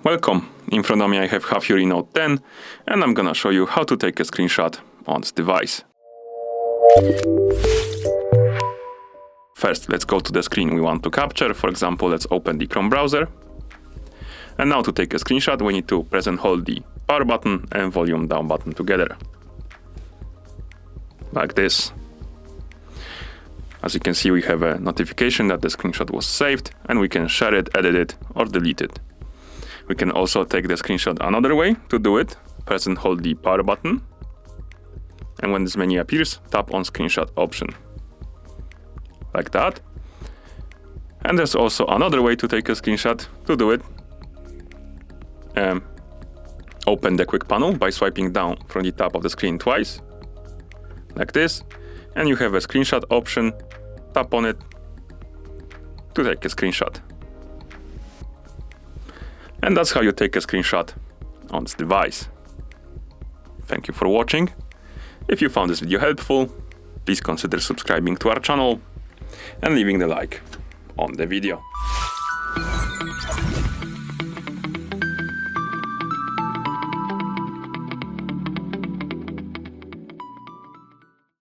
Welcome! In front of me I have HAFURY Note 10 and I'm gonna show you how to take a screenshot on this device. First, let's go to the screen we want to capture. For example, let's open the Chrome browser. And now to take a screenshot, we need to press and hold the power button and volume down button together. Like this. As you can see, we have a notification that the screenshot was saved and we can share it, edit it, or delete it. We can also take the screenshot another way. To do it, press and hold the power button. And when this menu appears, tap on screenshot option. Like that. And there's also another way to take a screenshot. To do it, open the quick panel by swiping down from the top of the screen twice. Like this. And you have a screenshot option. Tap on it to take a screenshot. And that's how you take a screenshot on this device. Thank you for watching. If you found this video helpful, please consider subscribing to our channel and leaving the like on the video.